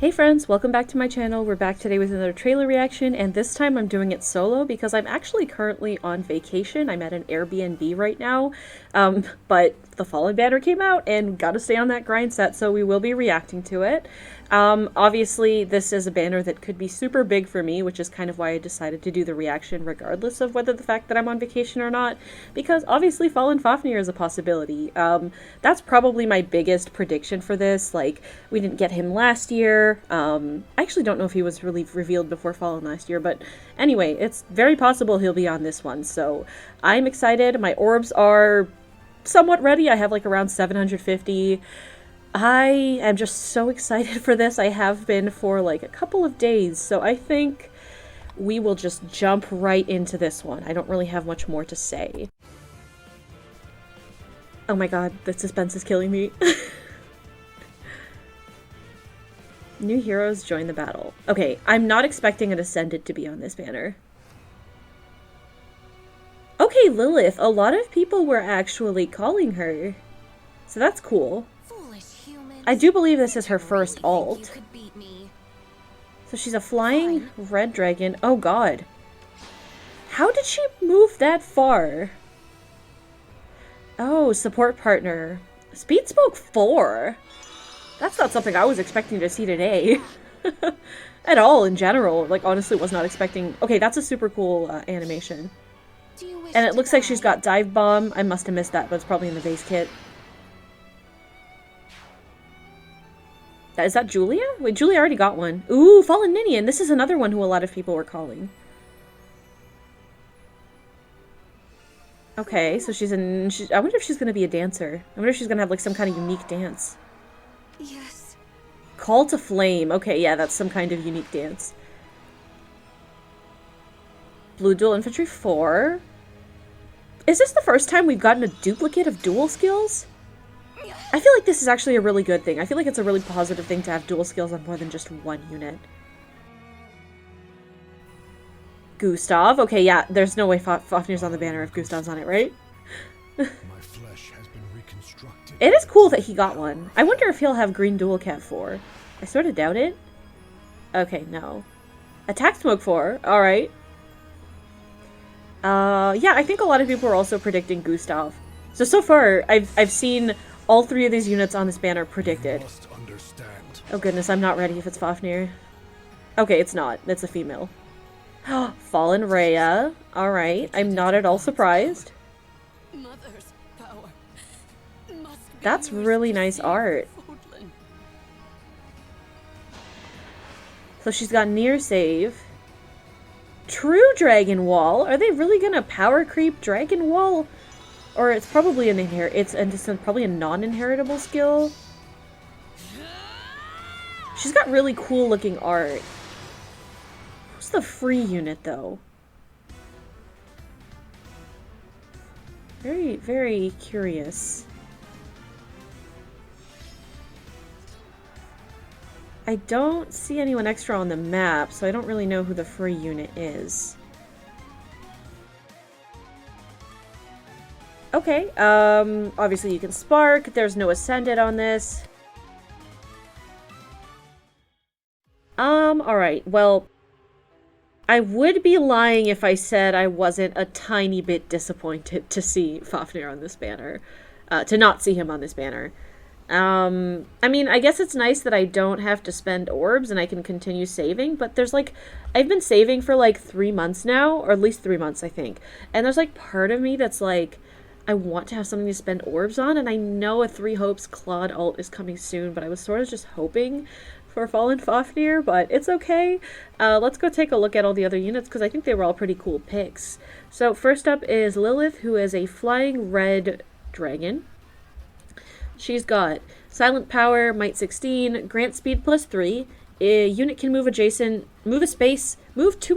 Hey friends, welcome back to my channel. We're back today with another trailer reaction, and this time I'm doing it solo because I'm actually currently on vacation. I'm at an Airbnb right now, but the Fallen banner came out and gotta stay on that grind set, so we will be reacting to it. Obviously, this is a banner that could be super big for me, which is kind of why I decided to do the reaction regardless of whether the fact that I'm on vacation or not, because obviously Fallen Fafnir is a possibility. That's probably my biggest prediction for this. Like, we didn't get him last year. I actually don't know if he was really revealed before Fallen last year, but anyway, it's very possible he'll be on this one, so I'm excited. My orbs are somewhat ready. I have like around 750. I am just so excited for this. I have been for like a couple of days, so I think we will just jump right into this one. I don't really have much more to say. Oh my god, the suspense is killing me. New heroes join the battle. Okay, I'm not expecting an Ascendant to be on this banner. Okay, Lilith. A lot of people were actually calling her, so that's cool. I do believe this is her first alt. So she's a flying red dragon. Oh god. How did she move that far? Oh, support partner. Speed spoke 4. That's not something I was expecting to see today. At all, in general. Like, honestly, was not expecting... Okay, that's a super cool animation. And it looks like she's got Dive Bomb. I must have missed that, but it's probably in the base kit. Is that Julia? Wait, Julia already got one. Ooh, Fallen Ninian. This is another one who a lot of people were calling. Okay, so she's in... I wonder if she's going to be a dancer. I wonder if she's going to have, like, some kind of unique dance. Yes. Call to Flame. Okay, yeah, that's some kind of unique dance. Blue Dual Infantry 4. Is this the first time we've gotten a duplicate of dual skills? I feel like this is actually a really good thing. I feel like it's a really positive thing to have dual skills on more than just one unit. Gustav. Okay, yeah, there's no way Fafnir's on the banner if Gustav's on it, right? My flesh has been reconstructed. It is cool that he got one. I wonder if he'll have Green Dual Cat 4. I sort of doubt it. Okay, no. Attack Smoke 4. Alright. Yeah, I think a lot of people are also predicting Gustav. So far, I've seen all 3 of these units on this banner predicted. Oh goodness, I'm not ready if it's Fafnir. Okay, it's not. It's a female. Fallen Rhea. Alright, I'm not at all surprised. That's really nice art. So she's got Near Save. True Dragon Wall? Are they really gonna power creep Dragon Wall? Or it's probably an it's probably a non-inheritable skill. She's got really cool looking art. Who's the free unit though? Very, very curious. I don't see anyone extra on the map, so I don't really know who the free unit is. Okay, obviously you can spark. There's no Ascendant on this. Alright, well, I would be lying if I said I wasn't a tiny bit disappointed to see Fafnir on this banner. To not see him on this banner. I mean, I guess it's nice that I don't have to spend orbs and I can continue saving, but there's like, I've been saving for like 3 months now, or at least 3 months, I think. And there's like part of me that's like, I want to have something to spend orbs on, and I know a 3 Hopes Claude alt is coming soon, but I was sort of just hoping for Fallen Fafnir, but it's okay. Let's go take a look at all the other units, because I think they were all pretty cool picks. So first up is Lilith, who is a flying red dragon. She's got Silent Power, Might 16, Grant Speed +3. A unit can move to a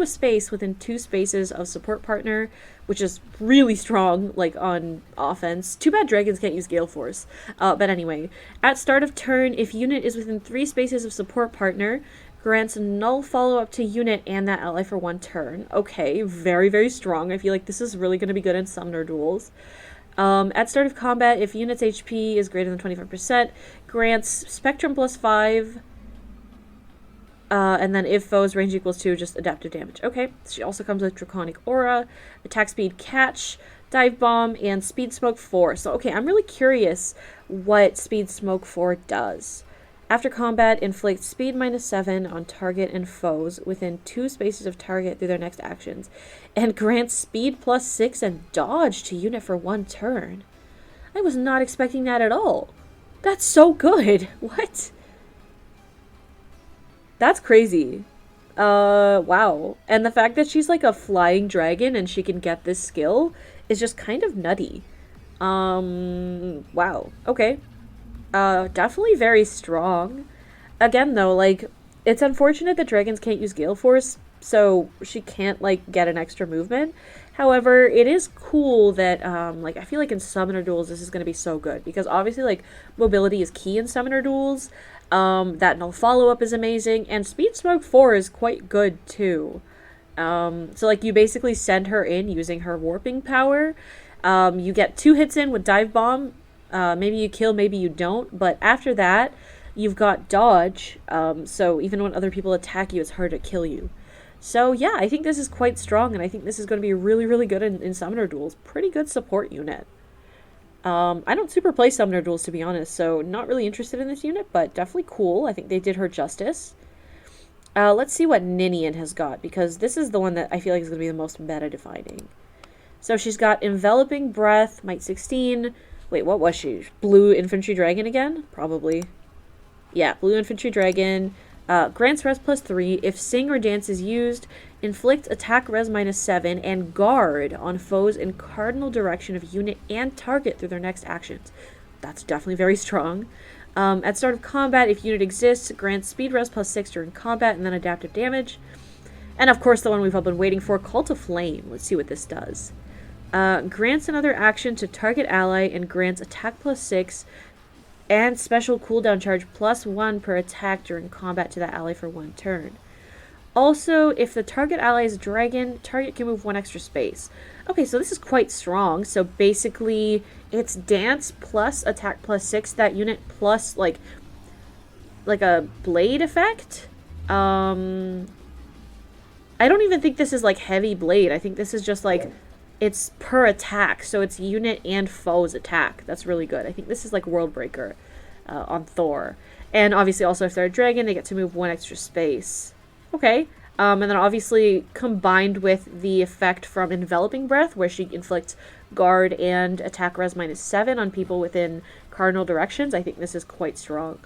space within 2 spaces of support partner, which is really strong, like, on offense. Too bad dragons can't use Gale Force. But anyway, at start of turn, if unit is within 3 spaces of support partner, grants null follow-up to unit and that ally for 1 turn. Okay, very, very strong. I feel like this is really going to be good in summoner duels. At start of combat, if unit's HP is greater than 25%, grants Spectrum +5, And then if foes range equals 2, just adaptive damage. Okay, she also comes with Draconic Aura, Attack Speed Catch, Dive Bomb, and Speed Smoke 4. So, okay, I'm really curious what Speed Smoke 4 does. After combat, inflict speed -7 on target and foes within 2 spaces of target through their next actions, and grants speed +6 and dodge to unit for 1 turn. I was not expecting that at all. That's so good. What? That's crazy. Wow. And the fact that she's like a flying dragon and she can get this skill is just kind of nutty. Wow. Okay. Definitely very strong. Again, though, like, it's unfortunate that dragons can't use Gale Force, so she can't, like, get an extra movement. However, it is cool that, like, I feel like in Summoner Duels this is going to be so good, because obviously, like, mobility is key in Summoner Duels. That null follow-up is amazing, and Speed Smoke 4 is quite good, too. So, like, you basically send her in using her warping power. You get 2 hits in with Dive Bomb. Maybe you kill, maybe you don't, but after that, you've got dodge, so even when other people attack you, it's hard to kill you. So yeah, I think this is quite strong, and I think this is going to be really, really good in Summoner Duels. Pretty good support unit. I don't super play Summoner Duels, to be honest, so not really interested in this unit, but definitely cool. I think they did her justice. Let's see what Ninian has got, because this is the one that I feel like is going to be the most meta-defining. So she's got Enveloping Breath, Might 16... Wait, what was she? Blue Infantry Dragon again? Probably. Yeah, Blue Infantry Dragon. Grants res +3. If Sing or Dance is used, inflict attack res -7 and guard on foes in cardinal direction of unit and target through their next actions. That's definitely very strong. At start of combat, if unit exists, grants speed res +6 during combat and then adaptive damage. And of course, the one we've all been waiting for, Call to Flame. Let's see what this does. Grants another action to target ally and grants attack +6 and special cooldown charge +1 per attack during combat to that ally for 1 turn. Also, if the target ally is a dragon, target can move 1 extra space. Okay, so this is quite strong. So basically, it's dance plus attack +6, that unit plus like a blade effect. I don't even think this is like heavy blade. I think this is just like it's per attack, so it's unit and foe's attack. That's really good. I think this is like World Breaker on Thor. And obviously also if they're a dragon, they get to move 1 extra space. Okay. And then obviously combined with the effect from Enveloping Breath, where she inflicts guard and attack res -7 on people within cardinal directions, I think this is quite strong.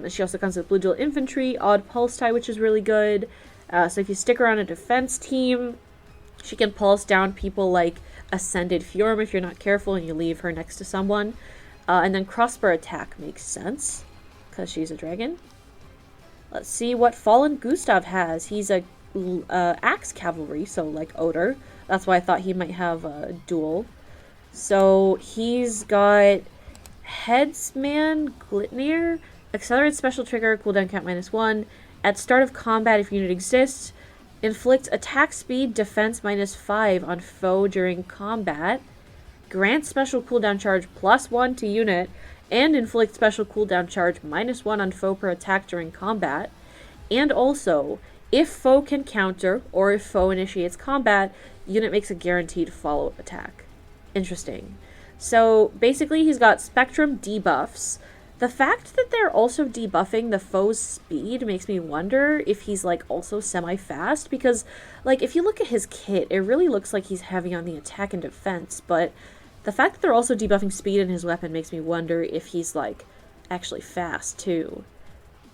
She also comes with Blue Dual Infantry, Odd Pulse Tie, which is really good. So if you stick her on a defense team, she can pulse down people like Ascended Fjorm if you're not careful and you leave her next to someone. And then Crossbow Attack makes sense, because she's a dragon. Let's see what Fallen Gustav has. He's a Axe Cavalry, so like Oder. That's why I thought he might have a duel. So he's got Headsman Glitnir, Accelerated Special Trigger, cooldown count -1. At start of combat, if unit exists, inflict attack speed defense -5 on foe during combat. Grant special cooldown charge +1 to unit. And inflict special cooldown charge -1 on foe per attack during combat. And also, if foe can counter, or if foe initiates combat, unit makes a guaranteed follow-up attack. Interesting. So basically he's got Spectrum debuffs. The fact that they're also debuffing the foe's speed makes me wonder if he's, like, also semi-fast, because, like, if you look at his kit, it really looks like he's heavy on the attack and defense, but the fact that they're also debuffing speed in his weapon makes me wonder if he's, like, actually fast, too.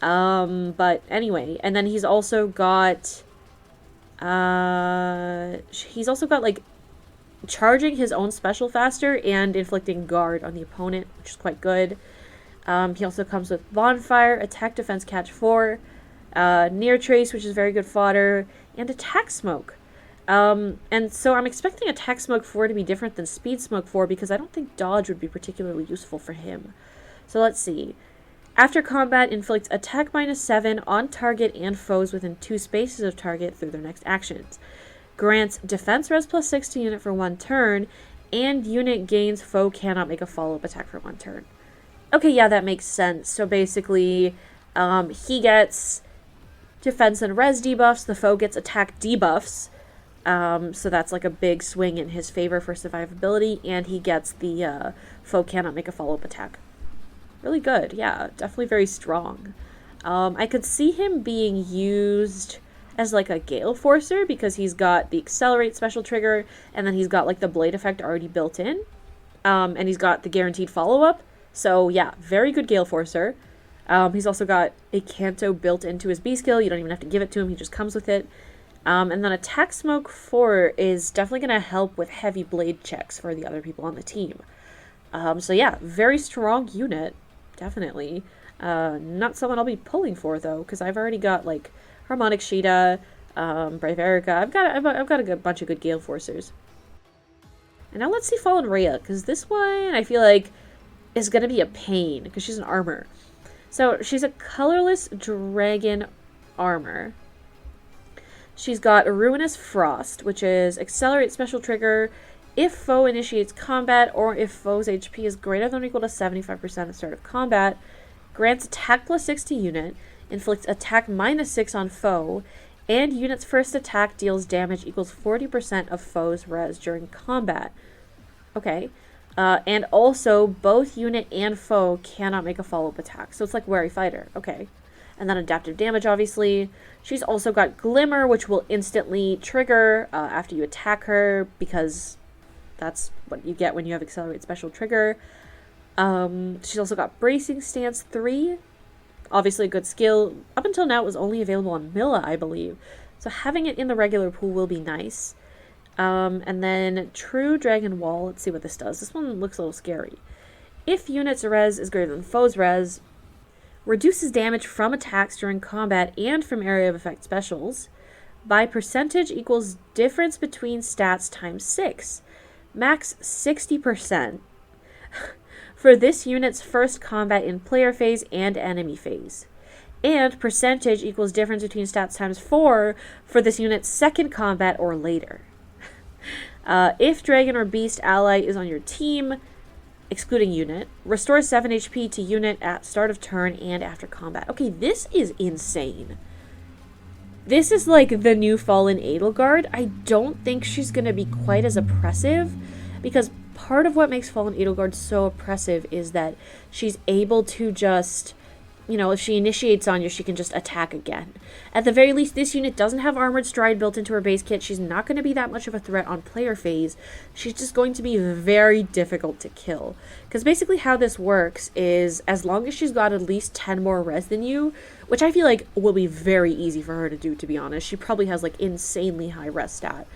But anyway, and then he's also got, like, charging his own special faster and inflicting guard on the opponent, which is quite good. He also comes with Bonfire, Attack Defense Catch 4, Near Trace, which is very good fodder, and Attack Smoke. And so I'm expecting Attack Smoke 4 to be different than Speed Smoke 4, because I don't think Dodge would be particularly useful for him. So let's see. After combat, inflicts attack -7 on target and foes within 2 spaces of target through their next actions. Grants defense res +6 to unit for 1 turn, and unit gains foe cannot make a follow-up attack for 1 turn. Okay, yeah, that makes sense. So basically, he gets defense and res debuffs. The foe gets attack debuffs. So that's like a big swing in his favor for survivability, and he gets the foe cannot make a follow-up attack. Really good, yeah, definitely very strong. I could see him being used as like a Gale Forcer because he's got the Accelerate special trigger, and then he's got like the Blade effect already built in, and he's got the guaranteed follow-up. So yeah, very good Gale Forcer. He's also got a Canto built into his B skill. You don't even have to give it to him, he just comes with it. And then Attack Smoke 4 is definitely going to help with heavy blade checks for the other people on the team. So yeah, very strong unit, definitely. Not someone I'll be pulling for, though, because I've already got, like, Harmonic Sheeta, Brave Erica. I've got a good bunch of good Gale Forcers. And now let's see Fallen Rhea, because this one I feel like is going to be a pain, because she's an armor. So she's a colorless dragon armor. She's got a Ruinous Frost, which is Accelerate special trigger if foe initiates combat or if foe's HP is greater than or equal to 75% at the start of combat. Grants attack plus 6 to unit, inflicts attack minus 6 on foe, and unit's first attack deals damage equals 40% of foe's res during combat. Okay. And also, both unit and foe cannot make a follow-up attack. So it's like Wary Fighter. Okay. And then adaptive damage, obviously. She's also got Glimmer, which will instantly trigger after you attack her, because that's what you get when you have Accelerate special trigger. She's also got Bracing Stance 3. Obviously a good skill. Up until now, it was only available on Milla, I believe. So having it in the regular pool will be nice. And then True Dragon Wall. Let's see what this does. This one looks a little scary. If unit's res is greater than foe's res, reduces damage from attacks during combat and from area of effect specials by percentage equals difference between stats times 6. Max 60% for this unit's first combat in player phase and enemy phase. And percentage equals difference between stats times 4 for this unit's second combat or later. If Dragon or Beast ally is on your team, excluding unit, restores 7 HP to unit at start of turn and after combat. Okay, this is insane. This is like the new Fallen Edelgard. I don't think she's going to be quite as oppressive, because part of what makes Fallen Edelgard so oppressive is that she's able to just, you know, if she initiates on you, she can just attack again. At the very least, this unit doesn't have Armored Stride built into her base kit. She's not going to be that much of a threat on player phase. She's just going to be very difficult to kill. Because basically how this works is, as long as she's got at least 10 more res than you, which I feel like will be very easy for her to do, to be honest. She probably has like insanely high res stat.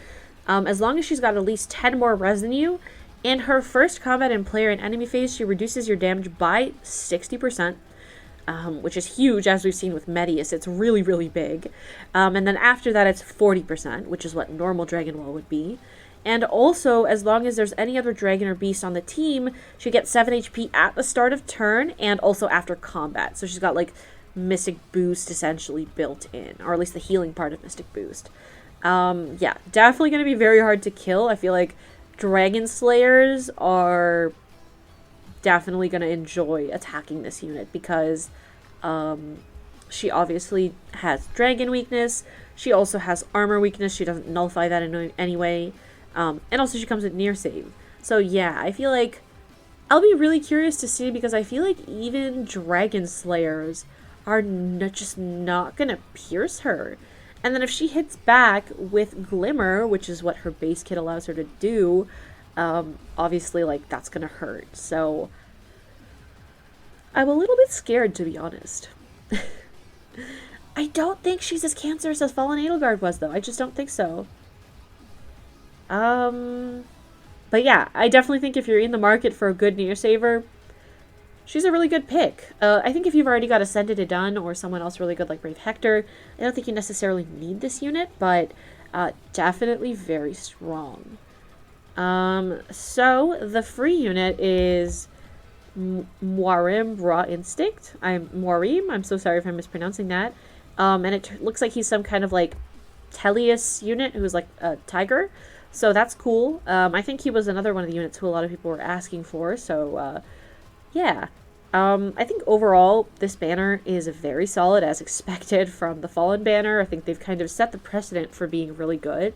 As long as she's got at least 10 more res than you, in her first combat in player and enemy phase, she reduces your damage by 60%. Which is huge, as we've seen with Medius. It's really, really big. And then after that, it's 40%, which is what normal Dragon Wall would be. And also, as long as there's any other dragon or beast on the team, she gets 7 HP at the start of turn and also after combat. So she's got, like, Mystic Boost essentially built in, or at least the healing part of Mystic Boost. Yeah, definitely going to be very hard to kill. I feel like Dragon Slayers are definitely going to enjoy attacking this unit because she obviously has dragon weakness. She also has armor weakness. She doesn't nullify that in any way. And also she comes with near save. So yeah, I feel like I'll be really curious to see, because I feel like even Dragon Slayers are just not going to pierce her. And then if she hits back with Glimmer, which is what her base kit allows her to do, obviously, like, that's gonna hurt. So I'm a little bit scared, to be honest. I don't think she's as cancerous as Fallen Edelgard was, though. I just don't think so. But yeah, I definitely think if you're in the market for a good near saver, she's a really good pick. I think if you've already got Ascended Adun or someone else really good like Brave Hector, I don't think you necessarily need this unit, but definitely very strong. So the free unit is Moirim Raw Instinct. I'm so sorry if I'm mispronouncing that. And it looks like he's some kind of like Teleus unit who's like a tiger. So that's cool. I think he was another one of the units who a lot of people were asking for. So yeah. I think overall this banner is very solid as expected from the Fallen banner. I think they've kind of set the precedent for being really good.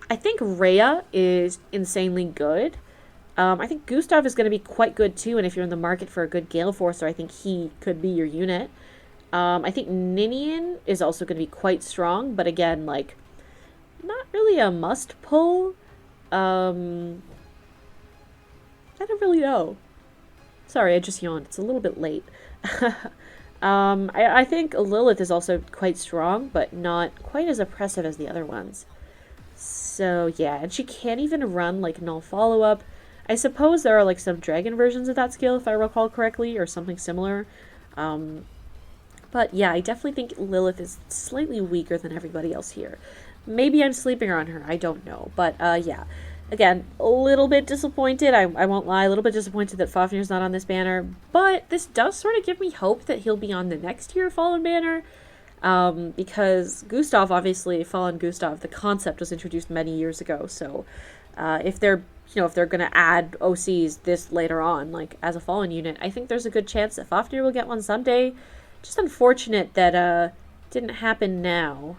I think Rhea is insanely good. I think Gustav is going to be quite good too, and if you're in the market for a good Gale Forcer, I think he could be your unit. I think Ninian is also going to be quite strong, but again, like, not really a must pull. I don't really know. Sorry, I just yawned. It's a little bit late. I think Lilith is also quite strong, but not quite as oppressive as the other ones. So, yeah, and she can't even run, like, null follow-up. I suppose there are, like, some dragon versions of that skill, if I recall correctly, or something similar. But, yeah, I definitely think Lilith is slightly weaker than everybody else here. Maybe I'm sleeping on her, I don't know. But, yeah. Again, a little bit disappointed, I won't lie, a little bit disappointed that Fafnir's not on this banner, but this does sort of give me hope that he'll be on the next year Fallen banner, because Gustav, obviously, Fallen Gustav, the concept was introduced many years ago, so if they're going to add OCs this later on, like, as a Fallen unit, I think there's a good chance that Fafnir will get one someday. Just unfortunate that, didn't happen now.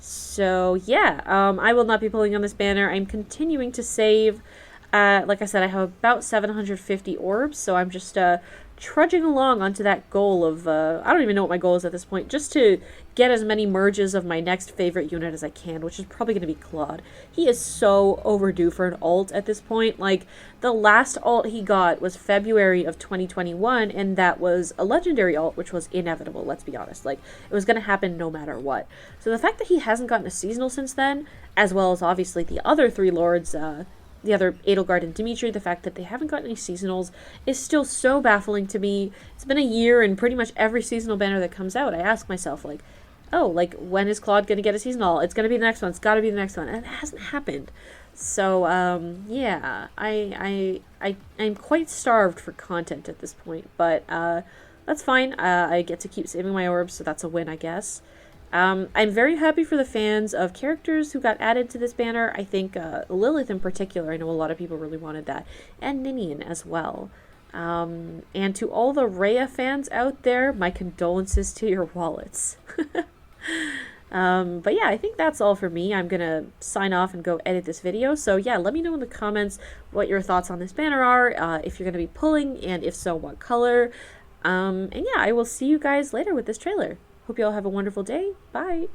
So, yeah, I will not be pulling on this banner. I'm continuing to save. Like I said, I have about 750 orbs, so I'm just trudging along onto that goal of, I don't even know what my goal is at this point, just to get as many merges of my next favorite unit as I can, which is probably going to be Claude. He is so overdue for an alt at this point. Like, the last alt he got was February of 2021, and that was a legendary alt, which was inevitable, let's be honest. Like, it was going to happen no matter what. So the fact that he hasn't gotten a seasonal since then, as well as obviously the other three lords, the other Edelgard and Dimitri, the fact that they haven't gotten any seasonals is still so baffling to me. It's been a year, and pretty much every seasonal banner that comes out, I ask myself, like, oh, like, when is Claude going to get a seasonal? It's going to be the next one. It's got to be the next one. And it hasn't happened. So, yeah, I'm quite starved for content at this point, but that's fine. I get to keep saving my orbs, so that's a win, I guess. I'm very happy for the fans of characters who got added to this banner. I think Lilith in particular, I know a lot of people really wanted that, and Ninian as well. And to all the Rhea fans out there, my condolences to your wallets. But yeah, I think that's all for me. I'm gonna sign off and go edit this video. So yeah, let me know in the comments what your thoughts on this banner are, if you're gonna be pulling, and if so, what color. And yeah, I will see you guys later with this trailer. Hope you all have a wonderful day. Bye!